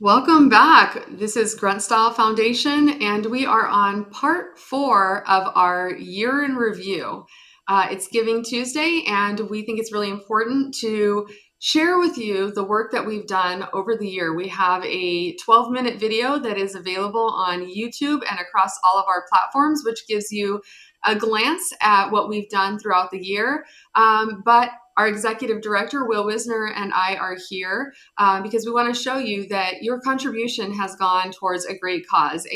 Welcome back. This is Grunt Style Foundation, and we are on part 4 of our year in review. It's Giving Tuesday, and we think it's really important to share with you the work that we've done over the year. We have a 12-minute video that is available on YouTube and across all of our platforms, which gives you a glance at what we've done throughout the year. But our executive director, Will Wisner, and I are here because we want to show you that your contribution has gone towards a great cause.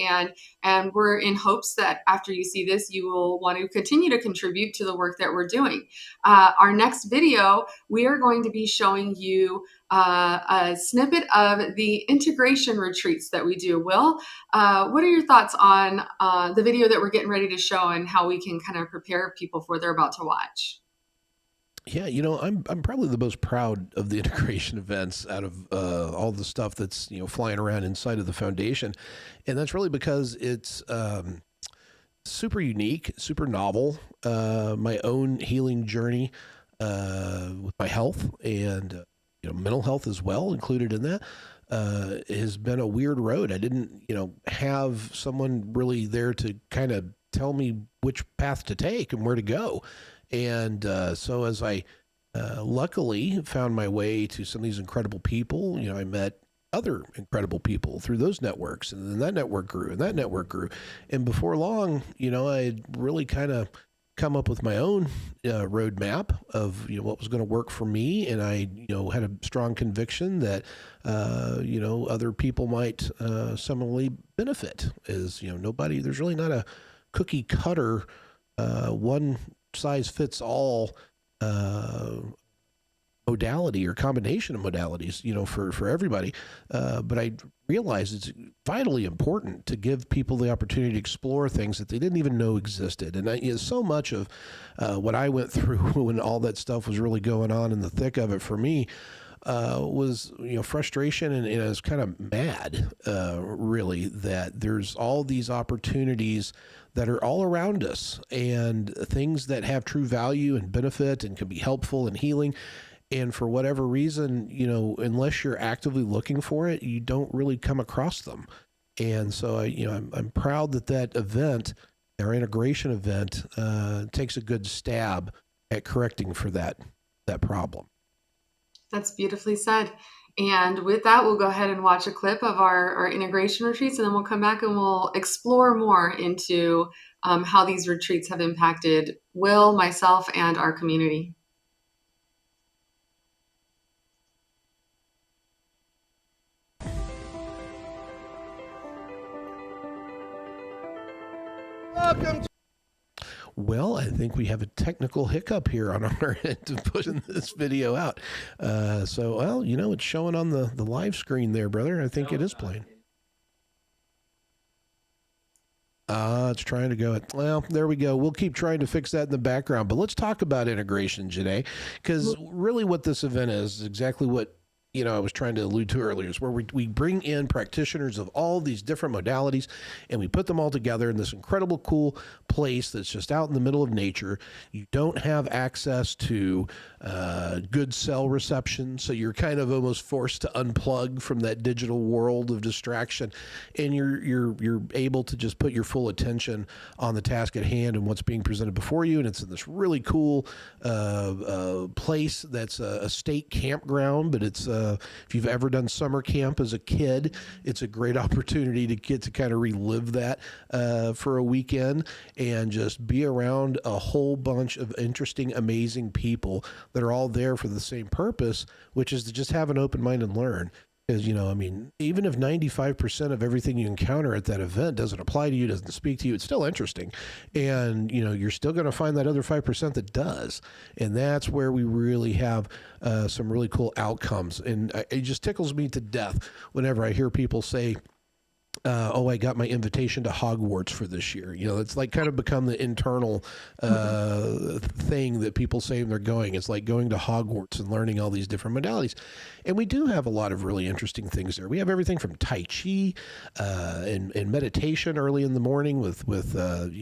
And we're in hopes that after you see this, you will want to continue to contribute to the work that we're doing. Our next video, we are going to be showing you a snippet of the integration retreats that we do. Will, what are your thoughts on the video that we're getting ready to show and how we can kind of prepare people for what they're about to watch? Yeah, I'm probably the most proud of the integration events out of all the stuff that's flying around inside of the foundation, and that's really because it's super unique, super novel. My own healing journey with my health and mental health as well included in that has been a weird road. I didn't have someone really there to kind of tell me which path to take and where to go. And so as I luckily found my way to some of these incredible people, I met other incredible people through those networks, and then that network grew, and that network grew. And before long, I had really kind of come up with my own roadmap of what was going to work for me, and I had a strong conviction that other people might similarly benefit. As there's really not a cookie cutter one size fits all modality or combination of modalities, for everybody. But I realized it's vitally important to give people the opportunity to explore things that they didn't even know existed. And so much of what I went through when all that stuff was really going on in the thick of it for me was frustration, and I was kind of mad really that there's all these opportunities that are all around us and things that have true value and benefit and can be helpful and healing. And for whatever reason, unless you're actively looking for it, you don't really come across them. And so I'm proud that event, our integration event, takes a good stab at correcting for that problem. That's beautifully said. And with that, we'll go ahead and watch a clip of our integration retreats, and then we'll come back and we'll explore more into how these retreats have impacted Will, myself, and our community. Welcome to Well, I think we have a technical hiccup here on our end of putting this video out. It's showing on the live screen there, brother. I think it is playing. It's trying to go. Well, there we go. We'll keep trying to fix that in the background. But let's talk about integration today, because really what this event is exactly what I was trying to allude to earlier, is where we bring in practitioners of all these different modalities, and we put them all together in this incredible, cool place that's just out in the middle of nature. You don't have access to good cell reception, so you're kind of almost forced to unplug from that digital world of distraction, and you're able to just put your full attention on the task at hand and what's being presented before you. And it's in this really cool place that's a state campground, but it's if you've ever done summer camp as a kid, it's a great opportunity to get to kind of relive that for a weekend and just be around a whole bunch of interesting, amazing people that are all there for the same purpose, which is to just have an open mind and learn. Because, even if 95% of everything you encounter at that event doesn't apply to you, doesn't speak to you, it's still interesting. And, you're still going to find that other 5% that does. And that's where we really have some really cool outcomes. And it just tickles me to death whenever I hear people say, I got my invitation to Hogwarts for this year. It's like kind of become the internal thing that people say when they're going. It's like going to Hogwarts and learning all these different modalities. And we do have a lot of really interesting things there. We have everything from Tai Chi and meditation early in the morning with Qigong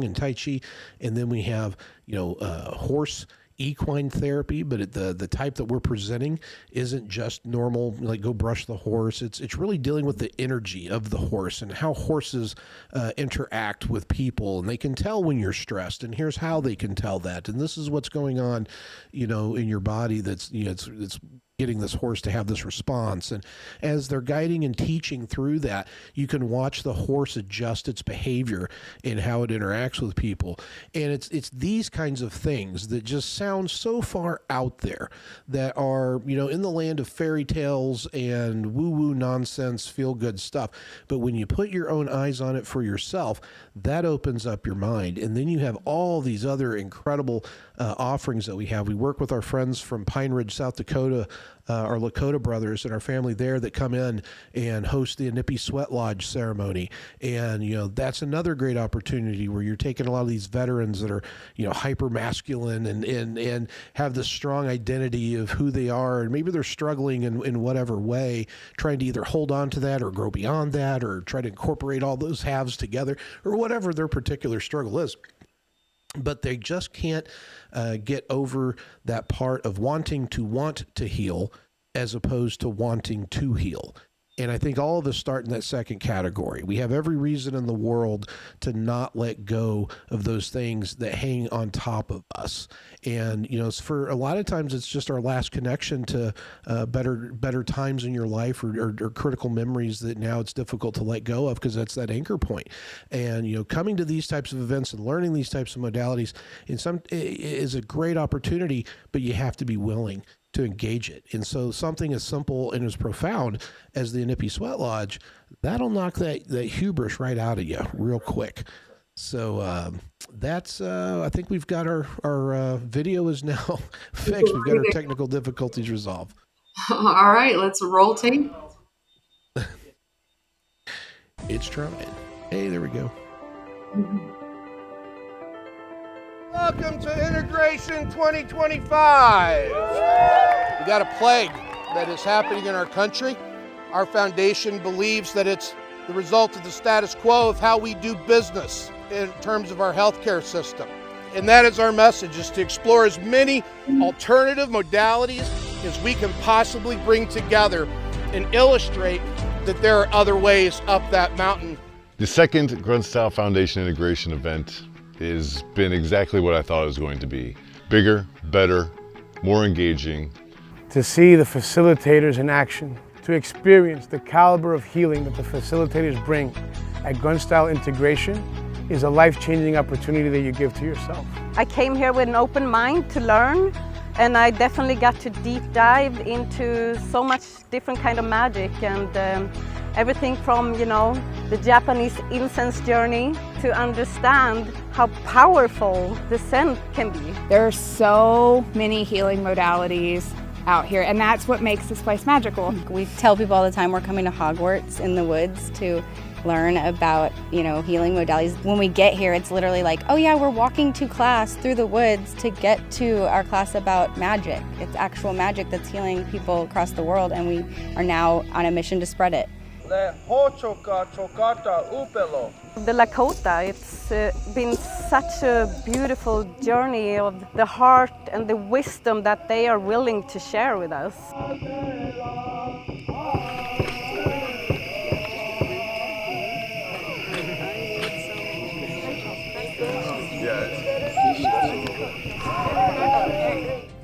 and Tai Chi. And then we have, horse equine therapy, but the type that we're presenting isn't just normal, like go brush the horse. It's really dealing with the energy of the horse and how horses interact with people, and they can tell when you're stressed. And here's how they can tell that. And this is what's going on, in your body. That's it's getting this horse to have this response. And as they're guiding and teaching through that, you can watch the horse adjust its behavior and how it interacts with people. And it's these kinds of things that just sound so far out there, that are, in the land of fairy tales and woo-woo nonsense, feel-good stuff. But when you put your own eyes on it for yourself, that opens up your mind. And then you have all these other incredible offerings that we have. We work with our friends from Pine Ridge, South Dakota, our Lakota brothers and our family there, that come in and host the Nippy Sweat Lodge ceremony. And, that's another great opportunity where you're taking a lot of these veterans that are, hyper masculine and have this strong identity of who they are. And maybe they're struggling in whatever way, trying to either hold on to that or grow beyond that, or try to incorporate all those halves together, or whatever their particular struggle is. But they just can't get over that part of want to heal as opposed to wanting to heal. And I think all of us start in that second category. We have every reason in the world to not let go of those things that hang on top of us. And, for a lot of times, it's just our last connection to better times in your life, or critical memories that now it's difficult to let go of, because that's that anchor point. And, coming to these types of events and learning these types of modalities is a great opportunity, but you have to be willing to engage it. And so something as simple and as profound as the Nippy Sweat Lodge, that'll knock that hubris right out of you real quick. So that's, I think we've got our video is now fixed. We've got our technical difficulties resolved. All right, let's roll tape. It's trying. Hey, there we go. Welcome to Integration 2025. We got a plague that is happening in our country. Our foundation believes that it's the result of the status quo of how we do business in terms of our healthcare system. And that is our message, is to explore as many alternative modalities as we can possibly bring together and illustrate that there are other ways up that mountain. The second Grunt Style Foundation Integration event has been exactly what I thought it was going to be. Bigger, better, more engaging. To see the facilitators in action, to experience the caliber of healing that the facilitators bring at Grunt Style Integration is a life-changing opportunity that you give to yourself. I came here with an open mind to learn, and I definitely got to deep dive into so much different kind of magic, and everything from, the Japanese incense journey to understand how powerful the scent can be. There are so many healing modalities out here, and that's what makes this place magical. We tell people all the time we're coming to Hogwarts in the woods to learn about, healing modalities. When we get here, it's literally like, oh yeah, we're walking to class through the woods to get to our class about magic. It's actual magic that's healing people across the world, and we are now on a mission to spread it. The Lakota, it's been such a beautiful journey of the heart and the wisdom that they are willing to share with us.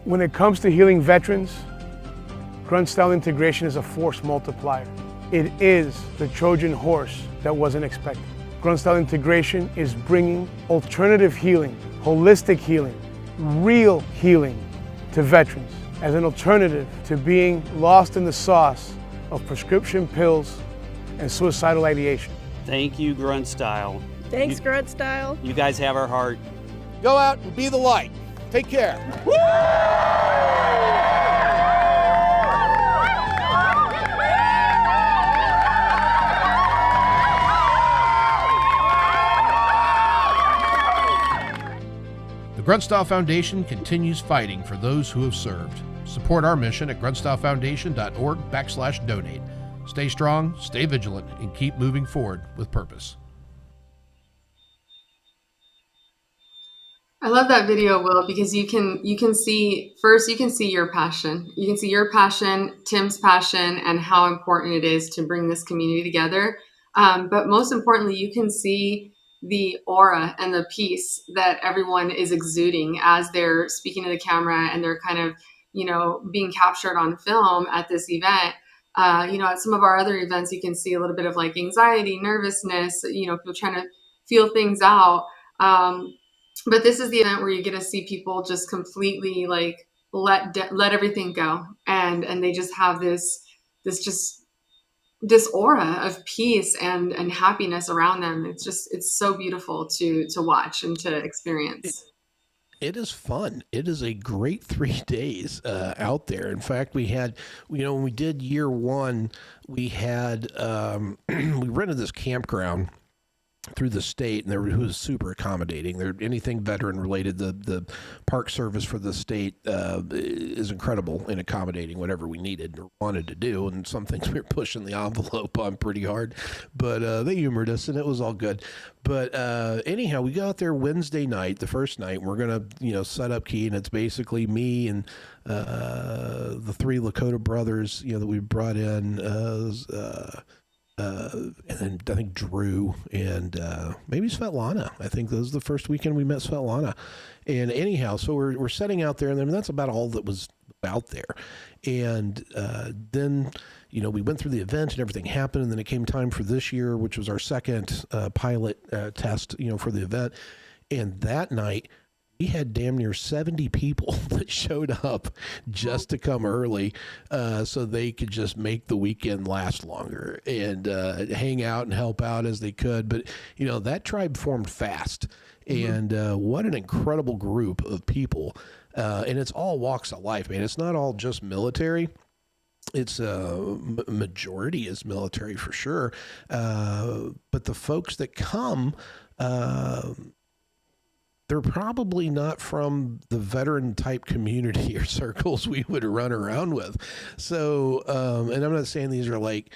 When it comes to healing veterans, Grunt Style Integration is a force multiplier. It is the Trojan horse that wasn't expected. Grunt Style Integration is bringing alternative healing, holistic healing, real healing to veterans as an alternative to being lost in the sauce of prescription pills and suicidal ideation. Thank you, Grunt Style. Thanks, Grunt Style. You guys have our heart. Go out and be the light. Take care. The Grunt Style Foundation continues fighting for those who have served. Support our mission at gruntstylefoundation.org/donate. Stay strong, stay vigilant, and keep moving forward with purpose. I love that video, Will, because you can see first, you can see your passion. You can see your passion, Tim's passion, and how important it is to bring this community together. But most importantly, you can see the aura and the peace that everyone is exuding as they're speaking to the camera and they're kind of, being captured on film at this event. At some of our other events, you can see a little bit of like anxiety, nervousness, people trying to feel things out. But this is the event where you get to see people just completely like let everything go, and they just have this this aura of peace and happiness around them. It's so beautiful to watch and to experience. It is fun. It is a great 3 days out there. In fact, we had, when we did year one, we had, we rented this campground through the state, and it was super accommodating. There, anything veteran related, the park service for the state is incredible in accommodating whatever we needed or wanted to do. And some things we were pushing the envelope on pretty hard, but they humored us, and it was all good. But anyhow, we got there Wednesday night, the first night. And we're gonna, set up key, and it's basically me and the three Lakota brothers, that we brought in. And then I think Drew and maybe Svetlana. I think that was the first weekend we met Svetlana. And anyhow, so we're setting out there, and then that's about all that was out there. And then, we went through the event and everything happened, and then it came time for this year, which was our second pilot test, for the event. And that night, we had damn near 70 people that showed up just to come early so they could just make the weekend last longer and hang out and help out as they could. But, that tribe formed fast. And what an incredible group of people. And it's all walks of life, man. It's not all just military. It's majority is military for sure. But the folks that come, they're probably not from the veteran type community or circles we would run around with. So, and I'm not saying these are like,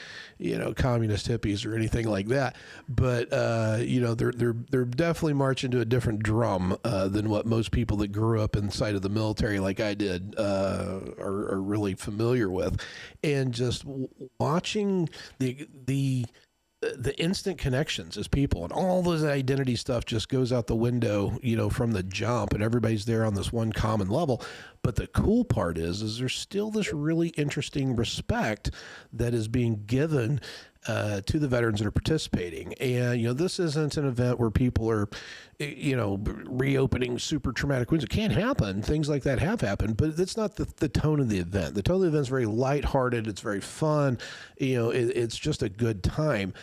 communist hippies or anything like that, but, they're definitely marching to a different drum than what most people that grew up inside of the military like I did are really familiar with. And just watching the instant connections as people and all those identity stuff just goes out the window, from the jump, and everybody's there on this one common level. But the cool part is there's still this really interesting respect that is being given to the veterans that are participating. And, this isn't an event where people are, reopening super traumatic wounds. It can happen. Things like that have happened, but it's not the tone of the event. The tone of the event is very lighthearted. It's very fun. It's just a good time.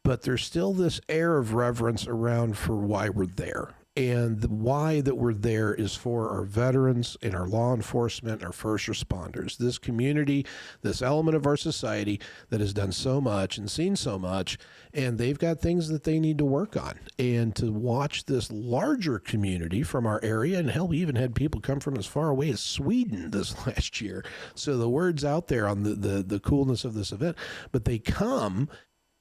But there's still this air of reverence around for why we're there. And the why that we're there is for our veterans and our law enforcement, our first responders, this community, this element of our society that has done so much and seen so much, and they've got things that they need to work on. And to watch this larger community from our area, and hell, we even had people come from as far away as Sweden this last year. So the word's out there on the coolness of this event, but they come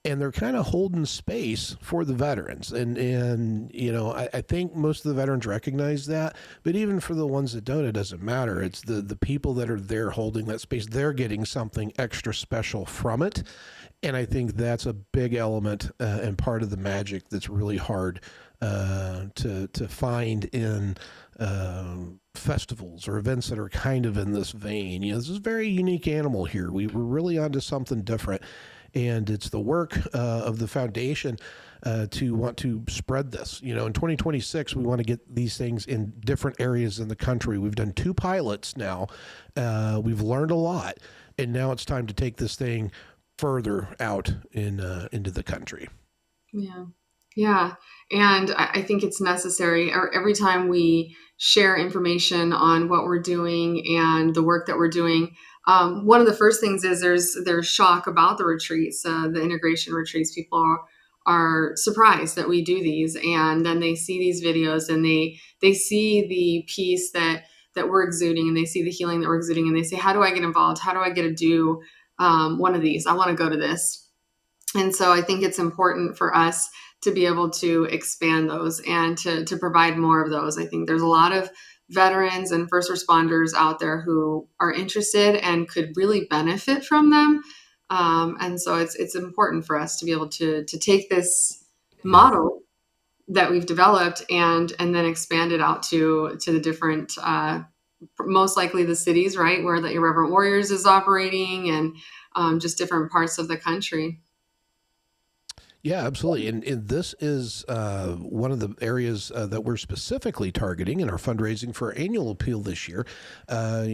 and they're kind of holding space for the veterans. And I think most of the veterans recognize that. But even for the ones that don't, it doesn't matter. It's the people that are there holding that space. They're getting something extra special from it. And I think that's a big element and part of the magic that's really hard to find in festivals or events that are kind of in this vein. This is a very unique animal here. We're really onto something different. And it's the work of the foundation to want to spread this. In 2026, we want to get these things in different areas in the country. We've done 2 pilots now. We've learned a lot. And now it's time to take this thing further out into the country. Yeah. Yeah. And I think it's necessary. Every time we share information on what we're doing and the work that we're doing, one of the first things is there's shock about the retreats, the integration retreats. People are surprised that we do these, and then they see these videos and they see the peace that we're exuding, and they see the healing that we're exuding, and they say, how do I get involved? How do I get to do one of these? I want to go to this. And so I think it's important for us to be able to expand those and to provide more of those. I think there's a lot of veterans and first responders out there who are interested and could really benefit from them. And so it's important for us to be able to take this model that we've developed and then expand it out to the different, most likely the cities, right, where the Irreverent Warriors is operating, and just different parts of the country. Yeah, absolutely. And this is one of the areas that we're specifically targeting in our fundraising for our annual appeal this year. I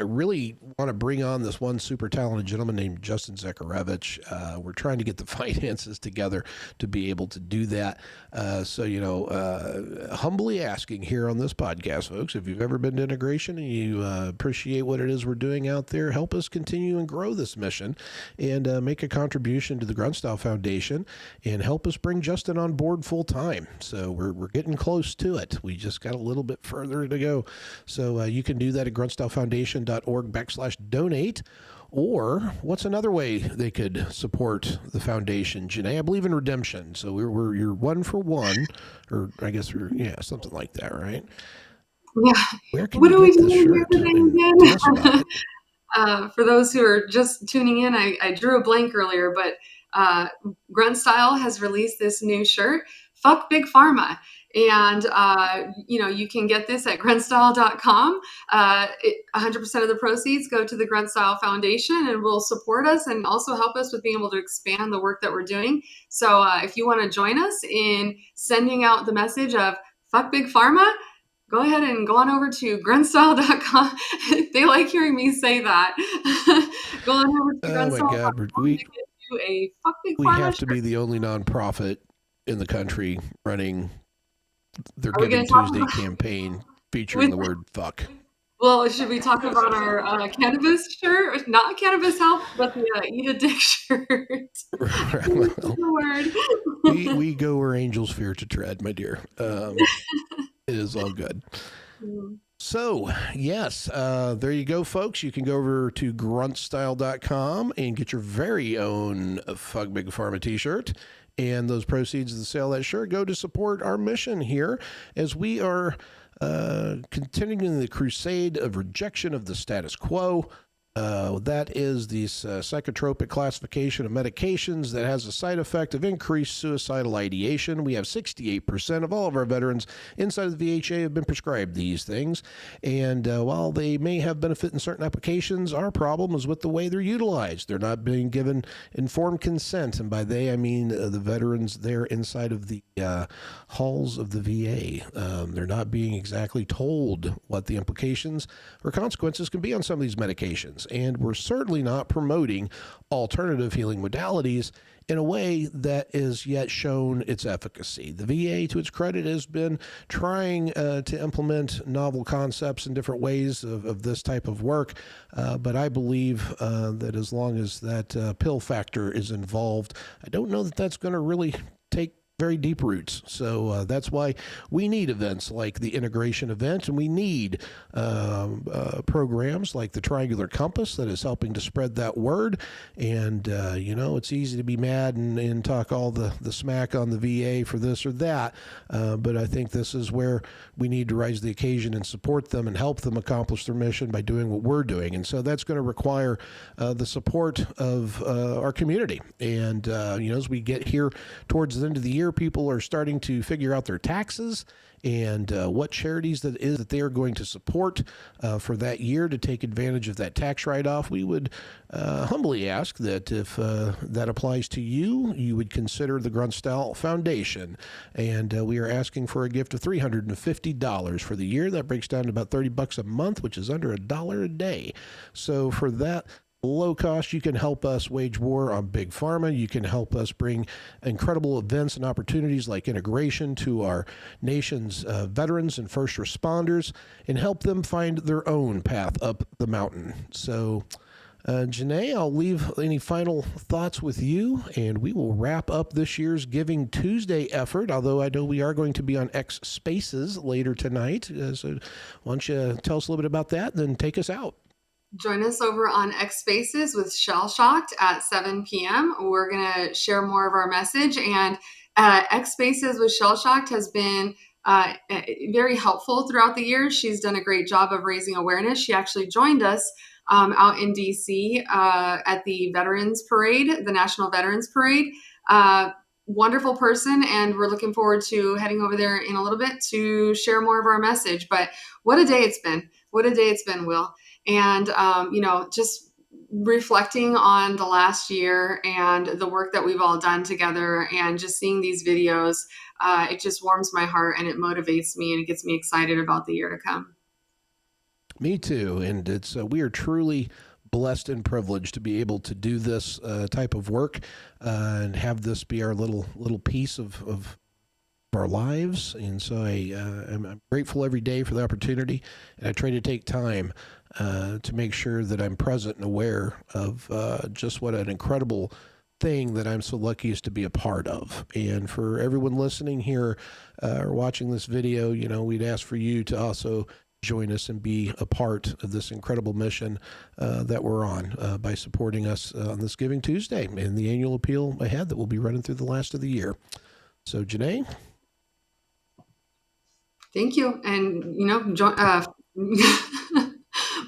really want to bring on this one super talented gentleman named Justin Zakarevich. We're trying to get the finances together to be able to do that. Humbly asking here on this podcast, folks, if you've ever been to integration and you appreciate what it is we're doing out there, help us continue and grow this mission and make a contribution to the Grunt Style Foundation and help us bring Justin on board full time. So we're getting close to it. We just got a little bit further to go. So you can do that at gruntstylefoundation.org/donate. Or what's another way they could support the foundation, Janae? I believe in redemption. So you're 1 for 1, or I guess something like that, right? Yeah. Where can what you are we get this doing shirt? Tell us about it. For those who are just tuning in, I drew a blank earlier, but Grunt Style has released this new shirt, Fuck Big Pharma. And, you can get this at gruntstyle.com. 100% of the proceeds go to the Grunt Style Foundation and will support us and also help us with being able to expand the work that we're doing. So if you want to join us in sending out the message of Fuck Big Pharma, go ahead and go on over to gruntstyle.com. They like hearing me say that. Go on over to gruntstyle.com. Oh my God, to get you a Fuck Big Pharma we have to shirt. be the only nonprofit in the country running their Are we Giving gonna talk Tuesday about- campaign featuring the word fuck. Well, should we talk about our cannabis shirt? Not cannabis help, but the Eat a Dick shirt. we go where angels fear to tread, my dear. It is all good. So, yes, there you go, folks. You can go over to gruntstyle.com and get your very own Fuck Big Pharma t-shirt. And those proceeds of the sale of that shirt go to support our mission here as we are continuing the crusade of rejection of the status quo. That is the psychotropic classification of medications that has a side effect of increased suicidal ideation. We have 68% of all of our veterans inside of the VHA have been prescribed these things. And while they may have benefit in certain applications, our problem is with the way they're utilized. They're not being given informed consent. And by they, I mean the veterans there inside of the halls of the VA. They're not being exactly told what the implications or consequences can be on some of these medications. And we're certainly not promoting alternative healing modalities in a way that is yet shown its efficacy. The VA, to its credit, has been trying to implement novel concepts in different ways of this type of work, but I believe that as long as that pill factor is involved, I don't know that that's going to really take very deep roots. So that's why we need events like the integration event, and we need programs like the Triangular Compass that is helping to spread that word. And, it's easy to be mad and talk all the smack on the VA for this or that. But I think this is where we need to rise to the occasion and support them and help them accomplish their mission by doing what we're doing. And so that's going to require the support of our community. And, as we get here towards the end of the year, people are starting to figure out their taxes and what charities that is that they are going to support for that year to take advantage of that tax write-off. We would humbly ask that if that applies to you, you would consider the Grunt Style Foundation. And we are asking for a gift of $350 for the year. That breaks down to about $30 a month, which is under $1 a day. So for that low cost, you can help us wage war on Big Pharma. You can help us bring incredible events and opportunities like integration to our nation's veterans and first responders and help them find their own path up the mountain. So, Janae, I'll leave any final thoughts with you, and we will wrap up this year's Giving Tuesday effort, although I know we are going to be on X Spaces later tonight. So why don't you tell us a little bit about that, and then take us out. Join us over on X Spaces with Shell Shocked at 7 p.m. We're going to share more of our message and X Spaces with Shell Shocked has been very helpful throughout the year. She's done a great job of raising awareness. She actually joined us out in DC at the Veterans Parade, the National Veterans Parade. Wonderful person, and we're looking forward to heading over there in a little bit to share more of our message. But what a day it's been. What a day it's been, Will. And, just reflecting on the last year and the work that we've all done together and just seeing these videos, it just warms my heart and it motivates me and it gets me excited about the year to come. Me too. And it's we are truly blessed and privileged to be able to do this type of work and have this be our little piece of our lives. And so I'm grateful every day for the opportunity, and I try to take time to make sure that I'm present and aware of just what an incredible thing that I'm so lucky as to be a part of. And for everyone listening here or watching this video, we'd ask for you to also join us and be a part of this incredible mission that we're on by supporting us on this Giving Tuesday and the annual appeal ahead that will be running through the last of the year. So, Janae? Thank you. And,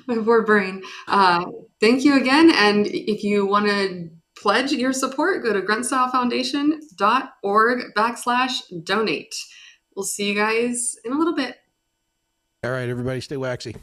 my poor brain. Thank you again. And if you want to pledge your support, go to gruntstylefoundation.org/donate. We'll see you guys in a little bit. All right, everybody, stay waxy.